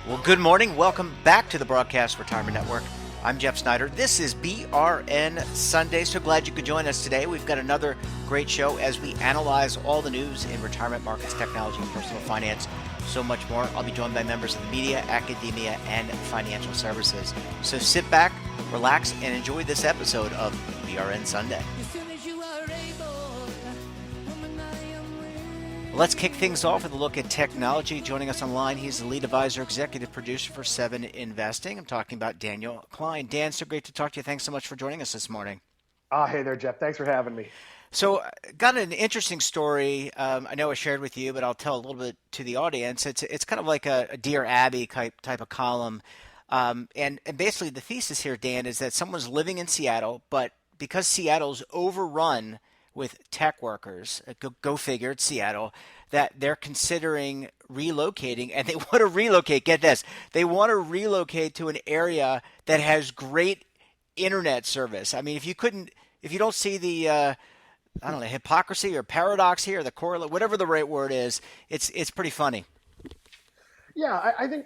Well, good morning. Welcome back to the Broadcast Retirement Network. I'm Jeff Snyder. This is BRN Sunday. So glad you could join us today. We've got another great show as we analyze all the news in retirement markets, technology, and personal finance, so much more. I'll be joined by members of the media, academia, and financial services. So sit back, relax, and enjoy this episode of BRN Sunday. Let's kick things off with a look at technology. Joining us online, he's the lead advisor, executive producer for 7 Investing. I'm talking about Daniel Klein. Dan, so great to talk to you. Thanks so much for joining us this morning. Hey there, Jeff. Thanks for having me. So, got an interesting story. I know I shared with you, but I'll tell a little bit to the audience. It's kind of like a Dear Abby type of column. And basically the thesis here, Dan, is that someone's living in Seattle, but because Seattle's overrun with tech workers, go figure, it's Seattle, that they're considering relocating, and they want to relocate, get this, they want to relocate to an area that has great internet service. I mean, if you don't see the, I don't know, hypocrisy or paradox here, the correlate, whatever the right word is, it's pretty funny. Yeah, I think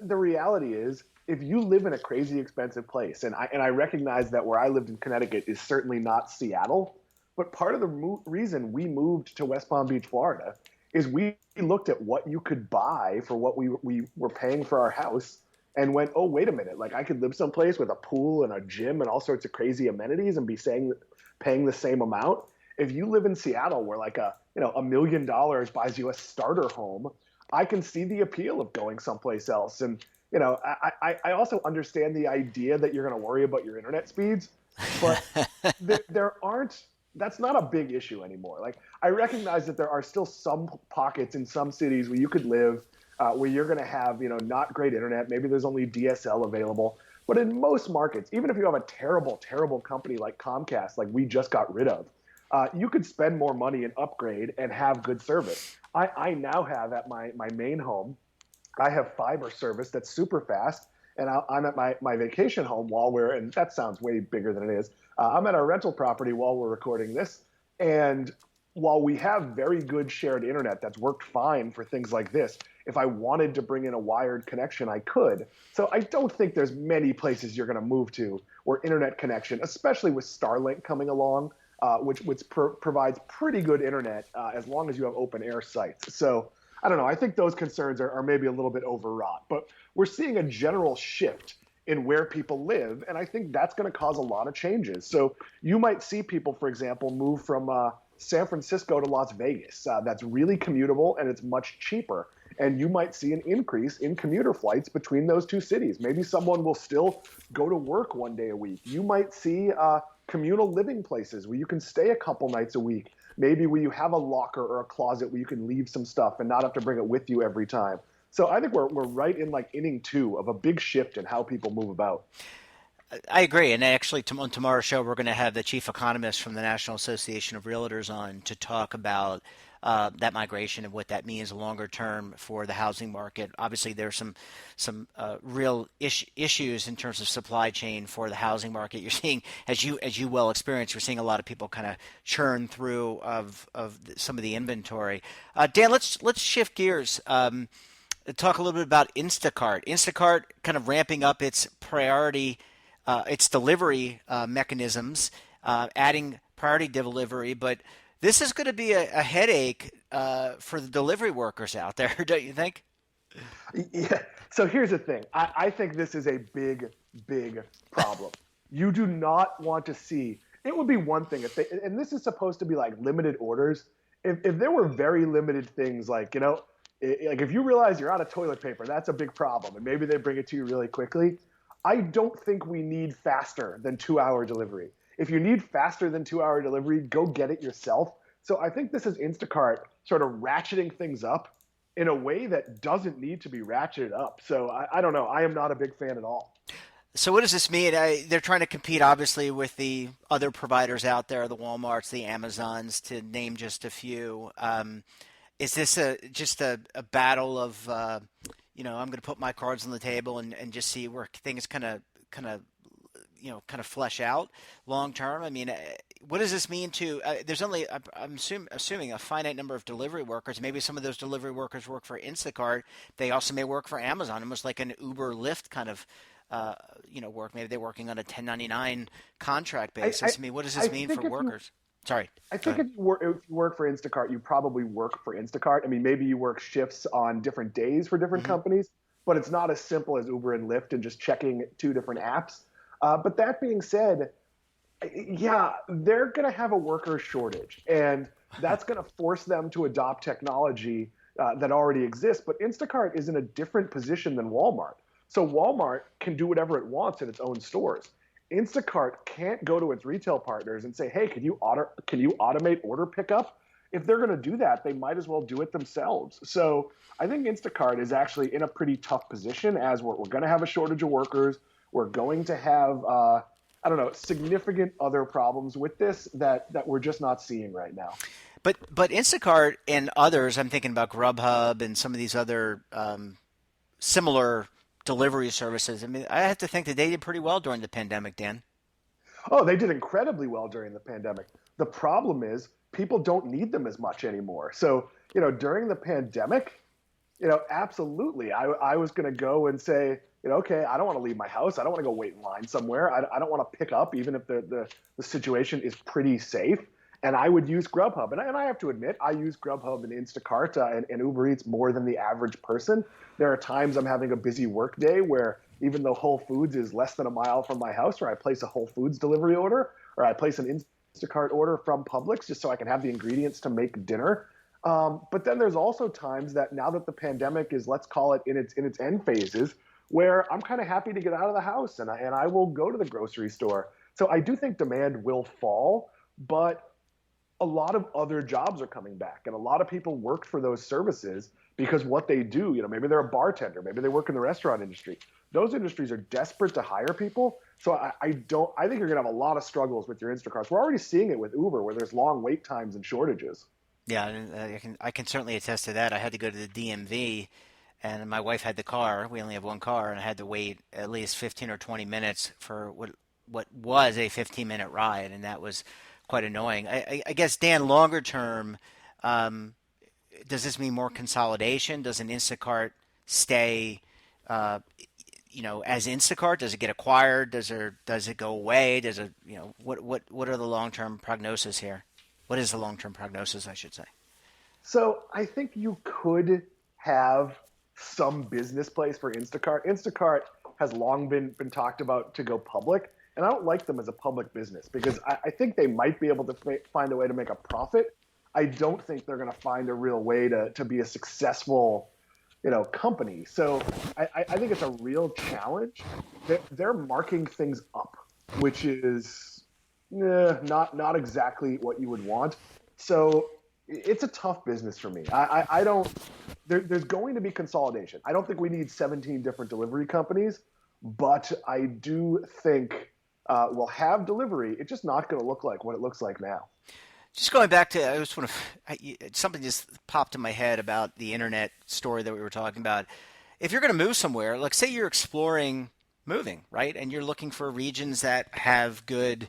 the reality is if you live in a crazy expensive place, and I recognize that where I lived in Connecticut is certainly not Seattle, but part of the reason we moved to West Palm Beach, Florida, is we looked at what you could buy for what we were paying for our house and went, oh, wait a minute, like I could live someplace with a pool and a gym and all sorts of crazy amenities and be paying the same amount. If you live in Seattle where like $1 million buys you a starter home, I can see the appeal of going someplace else. And I also understand the idea that you're going to worry about your internet speeds, but that's not a big issue anymore. Like I recognize that there are still some pockets in some cities where you could live, where you're going to have, not great internet. Maybe there's only DSL available. But in most markets, even if you have a terrible, terrible company like Comcast, like we just got rid of, you could spend more money and upgrade and have good service. I now have at my main home, I have fiber service that's super fast. And I'm at my vacation home and that sounds way bigger than it is. I'm at our rental property while we're recording this. And while we have very good shared internet that's worked fine for things like this, if I wanted to bring in a wired connection, I could. So I don't think there's many places you're going to move to where internet connection, especially with Starlink coming along, which provides pretty good internet as long as you have open air sites. So I don't know. I think those concerns are maybe a little bit overwrought, but we're seeing a general shift in where people live, and I think that's going to cause a lot of changes. So you might see people, for example, move from San Francisco to Las Vegas. That's really commutable, and it's much cheaper. And you might see an increase in commuter flights between those two cities. Maybe someone will still go to work one day a week. You might see communal living places where you can stay a couple nights a week. Maybe where you have a locker or a closet where you can leave some stuff and not have to bring it with you every time. So I think we're right in like inning 2 of a big shift in how people move about. I agree. And actually, on tomorrow's show, we're going to have the chief economist from the National Association of Realtors on to talk about that migration and what that means longer term for the housing market. Obviously, there's some real issues in terms of supply chain for the housing market. You're seeing, as you well experienced, you're seeing a lot of people kind of churn through of some of the inventory. Dan, let's shift gears. Talk a little bit about Instacart. Instacart kind of ramping up its its delivery mechanisms, adding priority delivery, but this is going to be a headache for the delivery workers out there, don't you think? Yeah. So here's the thing. I think this is a big, big problem. You do not want to see. It would be one thing and this is supposed to be like limited orders. If there were very limited things like, like if you realize you're out of toilet paper, that's a big problem. And maybe they bring it to you really quickly. I don't think we need faster than 2-hour delivery. If you need faster than 2-hour delivery, go get it yourself. So I think this is Instacart sort of ratcheting things up in a way that doesn't need to be ratcheted up. So I don't know. I am not a big fan at all. So what does this mean? They're trying to compete, obviously, with the other providers out there, the Walmarts, the Amazons, to name just a few. Is this just a battle of I'm going to put my cards on the table and just see where things kind of flesh out long term? I mean, what does this mean to? There's only assuming a finite number of delivery workers. Maybe some of those delivery workers work for Instacart. They also may work for Amazon, almost like an Uber Lyft kind of uh, work. Maybe they're working on a 1099 contract I, I, basis. I mean, what does I this mean for think if you workers? Sorry, I go think ahead. if you work for Instacart, you probably work for Instacart. I mean, maybe you work shifts on different days for different Hmm. companies, but it's not as simple as Uber and Lyft and just checking two different apps. But that being said, yeah, they're going to have a worker shortage, and that's going to force them to adopt technology that already exists. But Instacart is in a different position than Walmart. So Walmart can do whatever it wants in its own stores. Instacart can't go to its retail partners and say, "Hey, can you automate order pickup?" If they're going to do that, they might as well do it themselves. So I think Instacart is actually in a pretty tough position as we're going to have a shortage of workers. We're going to have I don't know, significant other problems with this that we're just not seeing right now. But Instacart and others, I'm thinking about Grubhub and some of these other similar delivery services. I mean, I have to think that they did pretty well during the pandemic, Dan. Oh, they did incredibly well during the pandemic. The problem is people don't need them as much anymore. So, during the pandemic, absolutely. I was going to go and say, okay, I don't want to leave my house. I don't want to go wait in line somewhere. I don't want to pick up, even if the situation is pretty safe. And I would use Grubhub. And I have to admit, I use Grubhub and Instacart and Uber Eats more than the average person. There are times I'm having a busy work day where even though Whole Foods is less than a mile from my house, or I place a Whole Foods delivery order, or I place an Instacart order from Publix just so I can have the ingredients to make dinner. But then there's also times that now that the pandemic is, let's call it in its end phases, where I'm kind of happy to get out of the house and I will go to the grocery store. So I do think demand will fall, but a lot of other jobs are coming back, and a lot of people work for those services because what they do, maybe they're a bartender, maybe they work in the restaurant industry. Those industries are desperate to hire people. So I think you're gonna have a lot of struggles with your Instacarts. We're already seeing it with Uber, where there's long wait times and shortages. Yeah, and I can certainly attest to that. I had to go to the DMV, and my wife had the car. We only have one car, and I had to wait at least 15 or 20 minutes for what was a 15-minute ride, and that was quite annoying. I guess Dan, longer term, um, does this mean more consolidation? Does an Instacart stay, uh, as Instacart? Does it get acquired? Does it go away? Does it, what are the long-term prognosis here? What is the long-term prognosis, I should say? So I think you could have some business place for Instacart. Instacart has long been talked about to go public, and I don't like them as a public business because I think they might be able to find a way to make a profit. I don't think they're going to find a real way to be a successful, company. So I think it's a real challenge. They're marking things up, which is not exactly what you would want. So it's a tough business for me. I don't. There's going to be consolidation. I don't think we need 17 different delivery companies, but I do think we'll have delivery. It's just not going to look like what it looks like now. Just going back to, I just want to, something just popped in my head about the internet story that we were talking about. If you're going to move somewhere, like say you're exploring moving, right, and you're looking for regions that have good,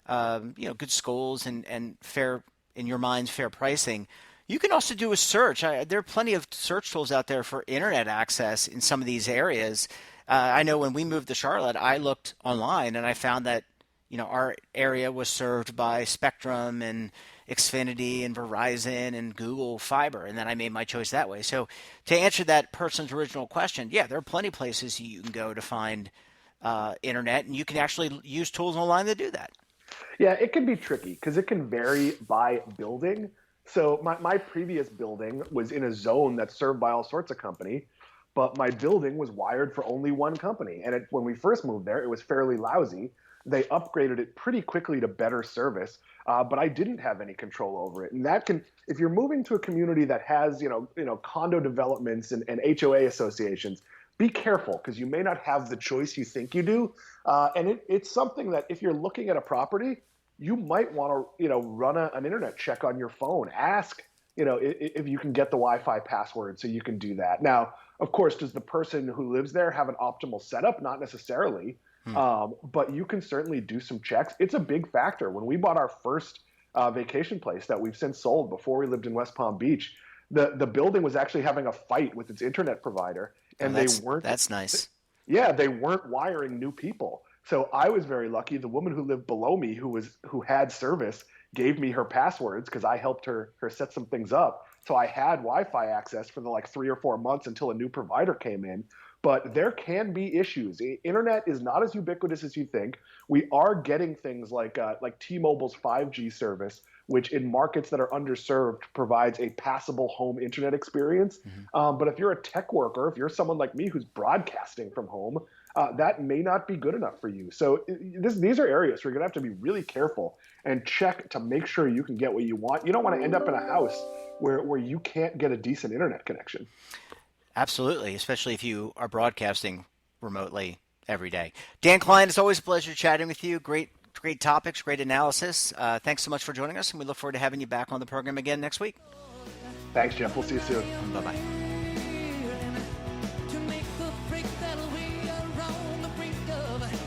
good schools and fair, in your mind, fair pricing. You can also do a search. There are plenty of search tools out there for internet access in some of these areas. I know when we moved to Charlotte, I looked online and I found that our area was served by Spectrum and Xfinity and Verizon and Google Fiber, and then I made my choice that way. So to answer that person's original question, yeah, there are plenty of places you can go to find internet, and you can actually use tools online to do that. Yeah, it can be tricky because it can vary by building. So my previous building was in a zone that's served by all sorts of company, but my building was wired for only one company. And when we first moved there, it was fairly lousy. They upgraded it pretty quickly to better service, but I didn't have any control over it. And that can, if you're moving to a community that has, condo developments and HOA associations, be careful because you may not have the choice you think you do. And it's something that if you're looking at a property, you might want to, run an internet check on your phone. Ask, if you can get the Wi-Fi password so you can do that. Now, of course, does the person who lives there have an optimal setup? Not necessarily. Hmm. But you can certainly do some checks. It's a big factor. When we bought our first vacation place that we've since sold before we lived in West Palm Beach, the building was actually having a fight with its internet provider, Oh, and that's nice. they weren't wiring new people. So I was very lucky. The woman who lived below me, who had service, gave me her passwords because I helped her set some things up. So I had Wi-Fi access for the like 3 or 4 months until a new provider came in. But there can be issues. Internet is not as ubiquitous as you think. We are getting things like T-Mobile's 5G service, which in markets that are underserved provides a passable home internet experience. Hmm. But if you're a tech worker, if you're someone like me who's broadcasting from home, that may not be good enough for you. So these are areas where you're going to have to be really careful and check to make sure you can get what you want. You don't want to end up in a house where you can't get a decent internet connection. Absolutely, especially if you are broadcasting remotely every day. Dan Klein, it's always a pleasure chatting with you. Great topics, great analysis. Thanks so much for joining us, and we look forward to having you back on the program again next week. Thanks, Jeff. We'll see you soon. Bye bye.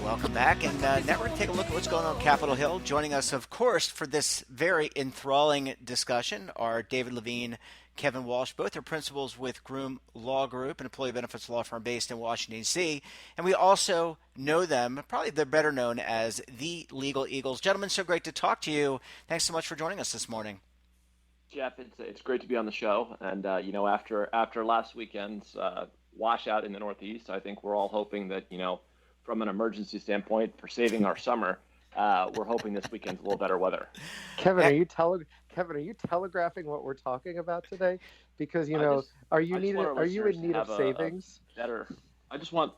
Welcome back, and now we're going to take a look at what's going on Capitol Hill. Joining us, of course, for this very enthralling discussion are David Levine, Kevin Walsh. Both are principals with Groom Law Group, an employee benefits law firm based in Washington, D.C. And we also know them, probably they're better known as the Legal Eagles. Gentlemen, so great to talk to you. Thanks so much for joining us this morning. Jeff, it's great to be on the show, and after last weekend's washout in the Northeast, I think we're all hoping that from an emergency standpoint for saving our summer, we're hoping this weekend's a little better weather. Kevin, are you telegraphing what we're talking about today? Because are you in need of savings? I just want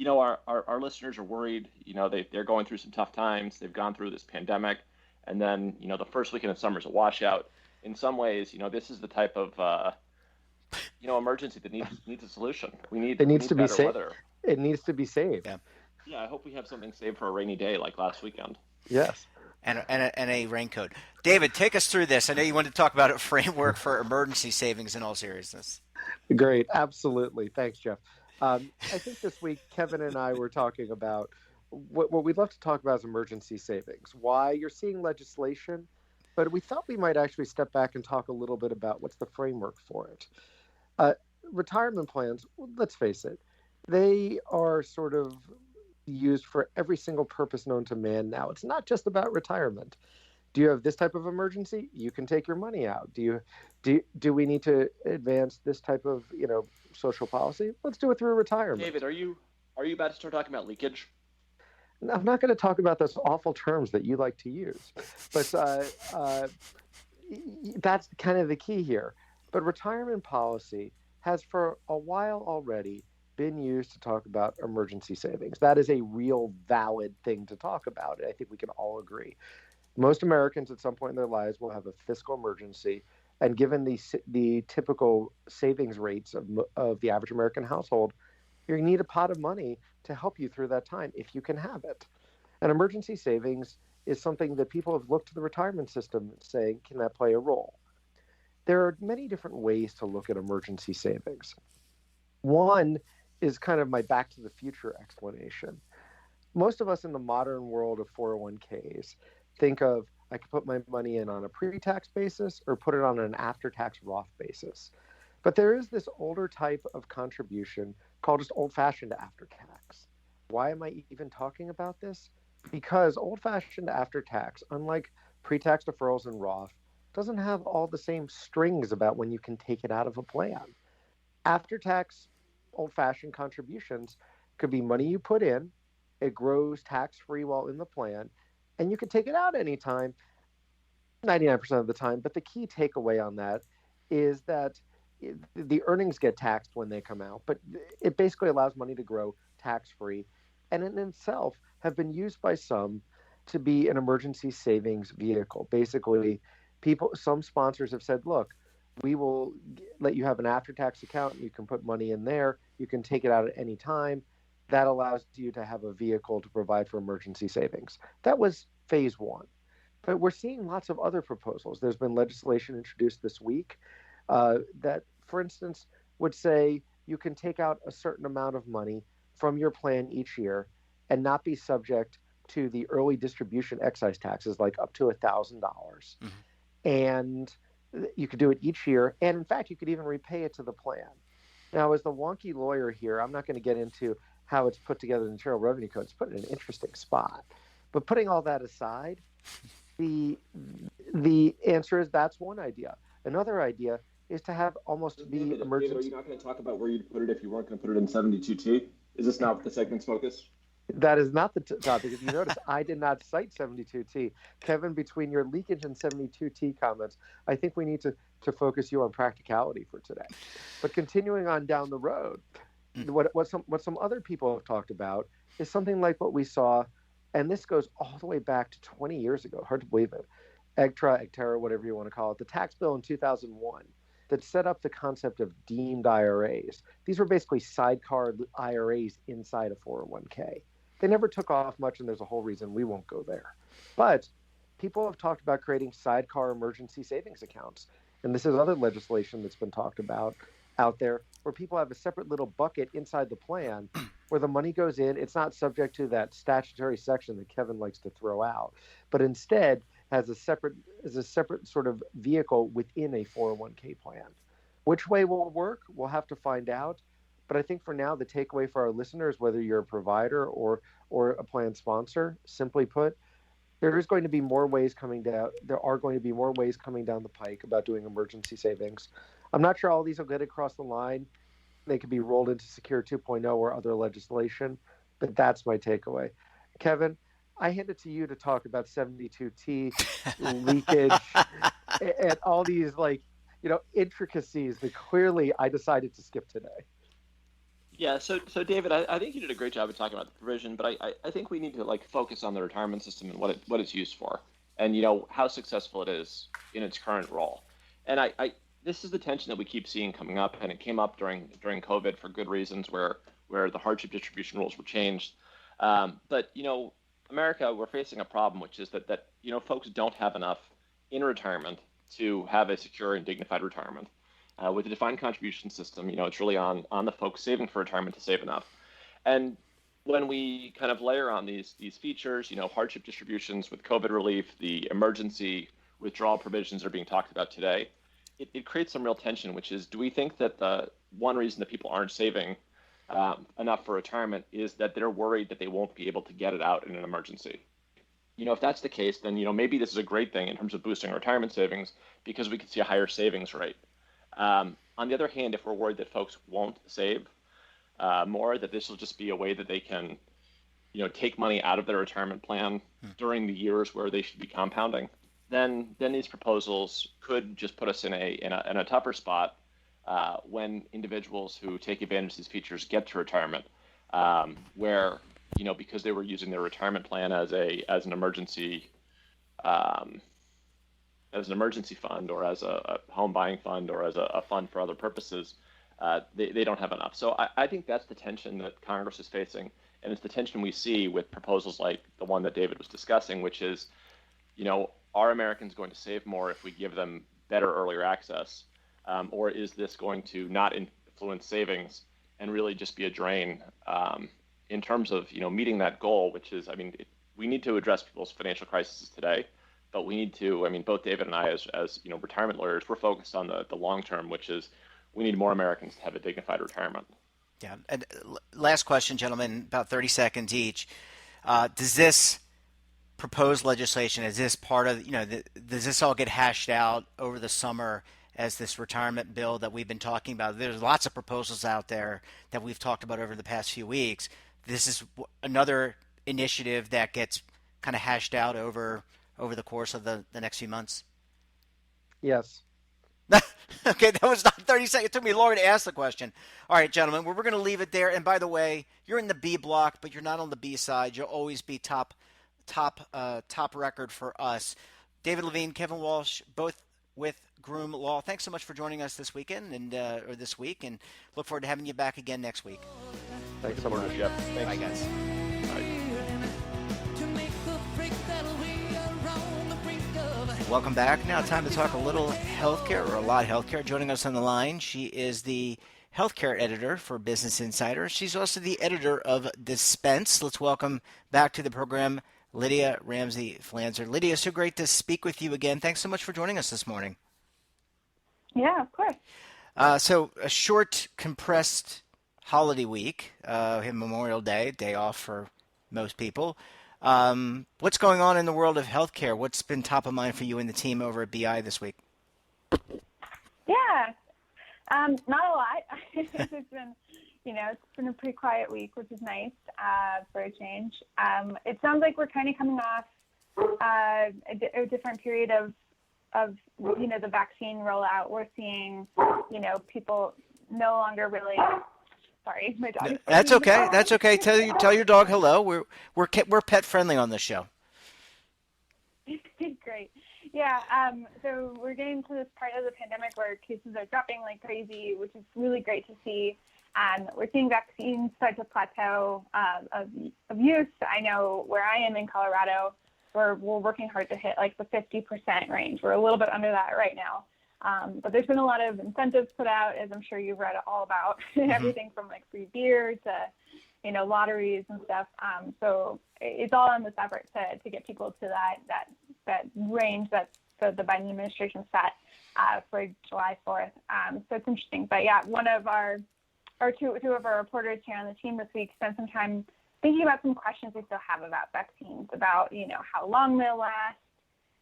our listeners are worried. They're going through some tough times. They've gone through this pandemic, and then the first weekend of summer is a washout. In some ways, this is the type of emergency that needs a solution. It needs to be saved. Weather. It needs to be saved. Yeah, I hope we have something saved for a rainy day like last weekend. Yes. And a raincoat. David, take us through this. I know you wanted to talk about a framework for emergency savings in all seriousness. Great. Absolutely. Thanks, Jeff. I think this week, Kevin and I were talking about what we'd love to talk about is emergency savings, why you're seeing legislation, but we thought we might actually step back and talk a little bit about what's the framework for it. Retirement plans, let's face it, they are sort of used for every single purpose known to man now. It's not just about retirement. Do you have this type of emergency? You can take your money out. Do we need to advance this type of social policy? Let's do it through retirement. David, are you about to start talking about leakage? I'm not going to talk about those awful terms that you like to use, but that's kind of the key here. But retirement policy has for a while already been used to talk about emergency savings. That is a real valid thing to talk about. I think we can all agree. Most Americans at some point in their lives will have a fiscal emergency. And given the typical savings rates of the average American household, you need a pot of money to help you through that time if you can have it. And emergency savings is something that people have looked to the retirement system saying, can that play a role? There are many different ways to look at emergency savings. One is kind of my back to the future explanation. Most of us in the modern world of 401ks think of, I could put my money in on a pre-tax basis or put it on an after-tax Roth basis. But there is this older type of contribution called just old-fashioned after-tax. Why am I even talking about this? Because old-fashioned after-tax, unlike pre-tax deferrals and Roth, doesn't have all the same strings about when you can take it out of a plan. After-tax old-fashioned contributions could be money you put in, it grows tax-free while in the plan, and you can take it out anytime, 99% of the time. But the key takeaway on that is that the earnings get taxed when they come out, but it basically allows money to grow tax-free, and in itself have been used by some to be an emergency savings vehicle. Basically, some sponsors have said, look, we will let you have an after-tax account. You can put money in there. You can take it out at any time. That allows you to have a vehicle to provide for emergency savings. That was phase one. But we're seeing lots of other proposals. There's been legislation introduced this week that, for instance, would say you can take out a certain amount of money from your plan each year, and not be subject to the early distribution excise taxes, like up to $1,000. And you could do it each year. And in fact, you could even repay it to the plan. Now, as the wonky lawyer here, I'm not going to get into how it's put together in the Internal Revenue Code. It's put in an interesting spot. But putting all that aside, the answer is that's one idea. Another idea is to have almost David, emergency. David, are you not going to talk about where you'd put it if you weren't going to put it in 72T? Is this not the segment's focus? That is not the topic. If you notice, I did not cite 72T. Kevin, between your leakage and 72T comments, I think we need to focus you on practicality for today. But continuing on down the road, what some other people have talked about is something like what we saw, and this goes all the way back to 20 years ago. Hard to believe it. EGTRA, whatever you want to call it, the tax bill in 2001 that set up the concept of deemed IRAs. These were basically sidecar IRAs inside a 401k. They never took off much, and there's a whole reason we won't go there. But people have talked about creating sidecar emergency savings accounts. And this is other legislation that's been talked about out there where people have a separate little bucket inside the plan where the money goes in. It's not subject to that statutory section that Kevin likes to throw out, but instead has a separate sort of vehicle within a 401k plan. Which way will work? We'll have to find out. But I think for now, the takeaway for our listeners, whether you're a provider or a plan sponsor, simply put, there is going to be more ways coming down. There are going to be more ways coming down the pike about doing emergency savings. I'm not sure all these will get across the line. They could be rolled into Secure 2.0 or other legislation, but that's my takeaway. Kevin, I hand it to you to talk about 72T leakage and all these intricacies that clearly I decided to skip today. Yeah, so David, I think you did a great job of talking about the provision, but I think we need to focus on the retirement system and what it's used for, and how successful it is in its current role. And this is the tension that we keep seeing coming up, and it came up during COVID for good reasons, where the hardship distribution rules were changed. But America, we're facing a problem, which is that folks don't have enough in retirement to have a secure and dignified retirement. With the defined contribution system, it's really on the folks saving for retirement to save enough. And when we kind of layer on these features, hardship distributions with COVID relief, the emergency withdrawal provisions are being talked about today, it creates some real tension, which is, do we think that the one reason that people aren't saving enough for retirement is that they're worried that they won't be able to get it out in an emergency? If that's the case, then maybe this is a great thing in terms of boosting retirement savings because we could see a higher savings rate. On the other hand, if we're worried that folks won't save more, that this will just be a way that they can, take money out of their retirement plan during the years where they should be compounding, then these proposals could just put us in a tougher spot when individuals who take advantage of these features get to retirement, where because they were using their retirement plan as an emergency. As an emergency fund or as a home buying fund or as a fund for other purposes, they don't have enough. So I think that's the tension that Congress is facing, and it's the tension we see with proposals like the one that David was discussing, which is, are Americans going to save more if we give them better earlier access, or is this going to not influence savings and really just be a drain in terms of meeting that goal, which is, we need to address people's financial crises today. But we need to, both David and I, as retirement lawyers, we're focused on the long term, which is we need more Americans to have a dignified retirement. Yeah. And last question, gentlemen, about 30 seconds each. Does this proposed legislation, is this part of, does this all get hashed out over the summer as this retirement bill that we've been talking about? There's lots of proposals out there that we've talked about over the past few weeks. This is another initiative that gets kind of hashed out over the course of the next few months? Yes. Okay, that was not 30 seconds. It took me longer to ask the question. All right, gentlemen, we're going to leave it there. And by the way, you're in the B block, but you're not on the B side. You'll always be top record for us. David Levine, Kevin Walsh, both with Groom Law. Thanks so much for joining us this weekend or this week, and look forward to having you back again next week. Thanks so much. Jeff. Thanks. Bye, guys. Welcome back. Now time to talk a little healthcare, or a lot of healthcare. Joining us on the line, she is the healthcare editor for Business Insider. She's also the editor of Dispense. Let's welcome back to the program Lydia Ramsey-Flanzer. Lydia, so great to speak with you again. Thanks so much for joining us this morning. Yeah, of course. So a short, compressed holiday week, Memorial Day, day off for most people. What's going on in the world of healthcare? What's been top of mind for you and the team over at BI this week? Yeah, not a lot. It's been, it's been a pretty quiet week, which is nice for a change. It sounds like we're kind of coming off a different period of the vaccine rollout. We're seeing, people no longer really. Sorry, my dog. That's okay. That's okay. Tell your dog hello. We're pet friendly on this show. Great. Yeah. So we're getting to this part of the pandemic where cases are dropping like crazy, which is really great to see. We're seeing vaccines start to plateau of use. I know where I am in Colorado, we're working hard to hit like the 50% range. We're a little bit under that right now. But there's been a lot of incentives put out, as I'm sure you've read all about, everything from like free beer to, lotteries and stuff. So it's all in this effort to get people to that range that the Biden administration set for July 4th. So it's interesting. But yeah, one of two of our reporters here on the team this week spent some time thinking about some questions we still have about vaccines, about, how long they'll last.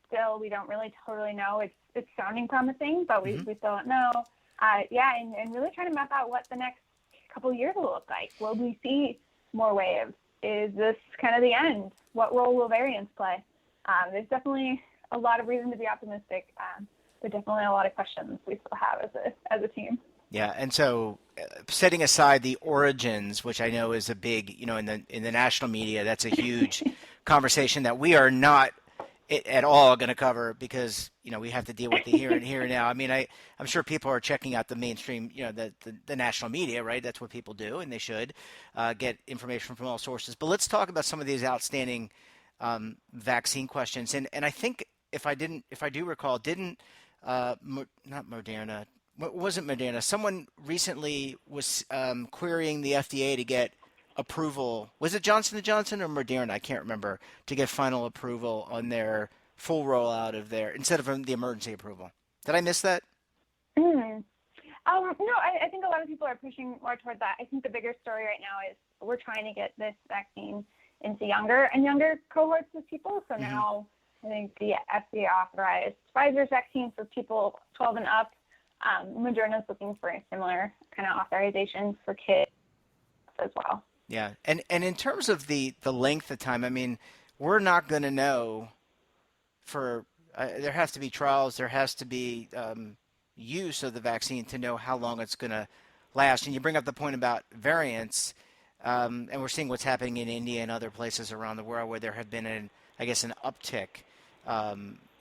Still, we don't really totally know. It's sounding promising, but we still don't know. And really trying to map out what the next couple of years will look like. Will we see more waves? Is this kind of the end? What role will variants play? There's definitely a lot of reason to be optimistic, but definitely a lot of questions we still have as a team. Yeah, and so setting aside the origins, which I know is a big, in the national media, that's a huge conversation that we are not at all going to cover because we have to deal with the here and now. I mean, I'm sure people are checking out the mainstream, the national media, right? That's what people do, and they should get information from all sources. But let's talk about some of these outstanding vaccine questions. And I think if I do recall, not Moderna. Wasn't Moderna? Someone recently was querying the FDA to get approval. Was it Johnson & Johnson or Moderna? I can't remember, to get final approval on their full rollout of instead of the emergency approval. Did I miss that? No, I think a lot of people are pushing more toward that. I think the bigger story right now is we're trying to get this vaccine into younger and younger cohorts of people. So now I think the FDA authorized Pfizer's vaccine for people 12 and up. Moderna is looking for a similar kind of authorization for kids as well. Yeah, and in terms of the length of time, I mean, we're not going to know for there has to be trials, there has to be use of the vaccine to know how long it's going to last. And you bring up the point about variants, and we're seeing what's happening in India and other places around the world where there have been an uptick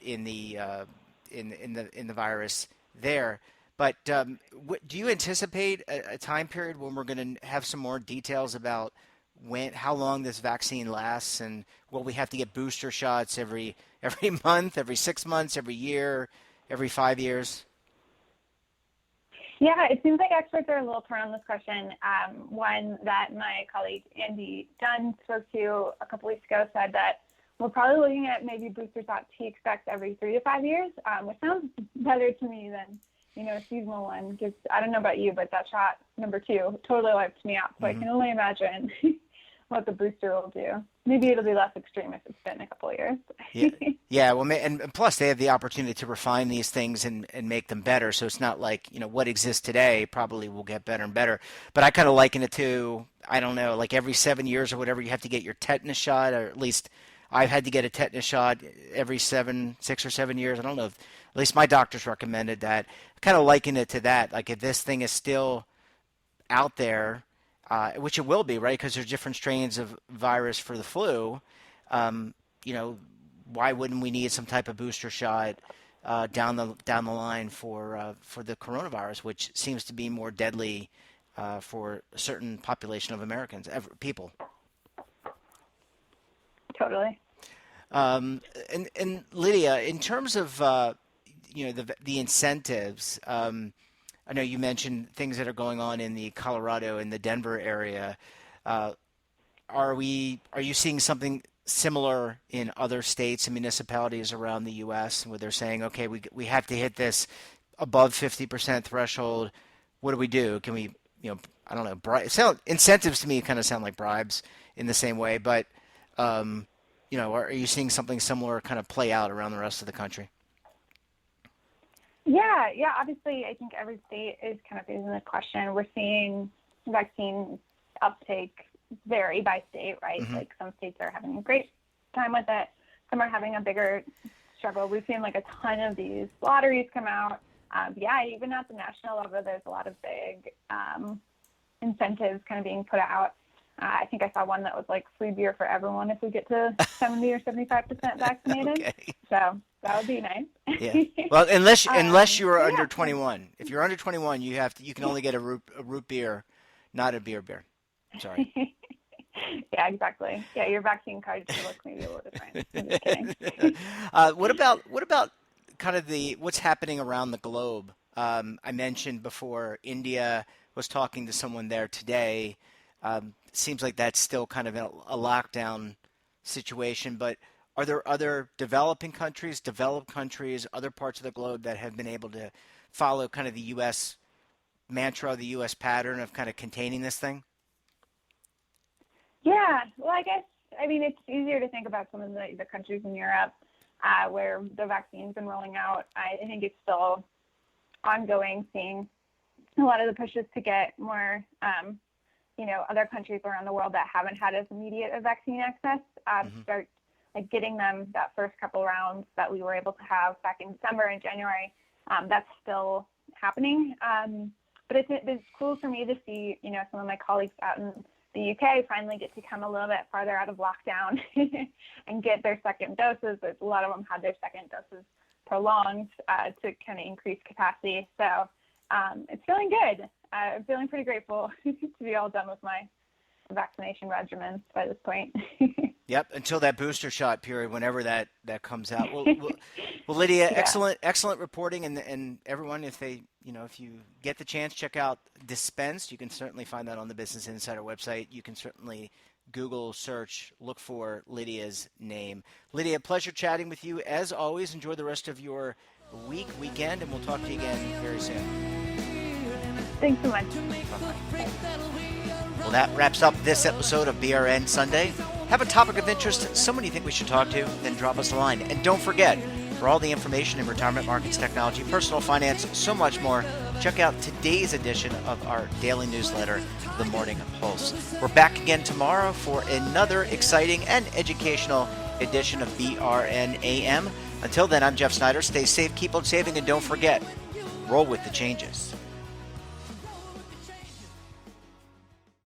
in the virus there. But do you anticipate a time period when we're going to have some more details about how long this vaccine lasts, and will we have to get booster shots every month, every 6 months, every year, every 5 years? Yeah, it seems like experts are a little torn on this question. One that my colleague Andy Dunn spoke to a couple weeks ago said that we're probably looking at maybe booster shots he expects every 3 to 5 years, which sounds better to me than a seasonal one. Because I don't know about you, but that shot number 2 totally wiped me out. So I can only imagine what the booster will do. Maybe it'll be less extreme if it's been a couple of years. Yeah. Well, and plus they have the opportunity to refine these things and make them better. So it's not like what exists today probably will get better and better. But I kind of liken it to, I don't know, like every 7 years or whatever, you have to get your tetanus shot, or at least I've had to get a tetanus shot every 6 or 7 years. I don't know if, at least my doctors recommended that. I kind of liken it to that. Like if this thing is still out there, which it will be, right? Because there's different strains of virus for the flu. Why wouldn't we need some type of booster shot down the line for the coronavirus, which seems to be more deadly for a certain population of Americans, people. Totally. And Lydia, in terms of the incentives, I know you mentioned things that are going on in the Colorado and the Denver area. Uh, are you seeing something similar in other states and municipalities around the U.S. where they're saying, okay, we have to hit this above 50% threshold? What do we do? Can we, I don't know, incentives to me kind of sound like bribes in the same way, but are you seeing something similar kind of play out around the rest of the country? Yeah. Obviously, I think every state is kind of facing the question. We're seeing vaccine uptake vary by state, right? Mm-hmm. Like some states are having a great time with it. Some are having a bigger struggle. We've seen like a ton of these lotteries come out. Even at the national level, there's a lot of big incentives kind of being put out. I think I saw one that was like free beer for everyone if we get to 70 or 75% vaccinated. Okay. So that would be nice. Yeah. Well, unless you are under 21. If you're under 21, you can only get a root beer, not a beer. Sorry. Yeah, exactly. Yeah, your vaccine card should look maybe a little different. I'm just kidding. What about kind of what's happening around the globe? I mentioned before India. Was talking to someone there today. Seems like that's still kind of a lockdown situation, but are there other developed countries, other parts of the globe that have been able to follow kind of the U.S. mantra, the U.S. pattern of kind of containing this thing? Yeah, well, I mean, it's easier to think about some of the countries in Europe where the vaccine's been rolling out. I think it's still ongoing, seeing a lot of the pushes to get more, other countries around the world that haven't had as immediate a vaccine access, start like getting them that first couple rounds that we were able to have back in December and January. That's still happening. But it's cool for me to see, some of my colleagues out in the UK finally get to come a little bit farther out of lockdown and get their second doses. A lot of them had their second doses prolonged to kind of increase capacity. So it's feeling good. I'm feeling pretty grateful to be all done with my vaccination regimen by this point. Yep, until that booster shot period, whenever that comes out. Well, Lydia, Yeah. excellent reporting, and everyone, if you get the chance, check out Dispensed. You can certainly find that on the Business Insider website. You can certainly Google search, look for Lydia's name. Lydia, pleasure chatting with you as always. Enjoy the rest of your weekend, and we'll talk to you again very soon. Thanks so much. Bye-bye. Well, that wraps up this episode of BRN Sunday. Have a topic of interest, someone you think we should talk to, then drop us a line. And don't forget, for all the information in retirement markets, technology, personal finance, so much more, check out today's edition of our daily newsletter, The Morning Pulse. We're back again tomorrow for another exciting and educational edition of BRN AM. Until then, I'm Jeff Snyder. Stay safe, keep on saving, and don't forget, roll with the changes.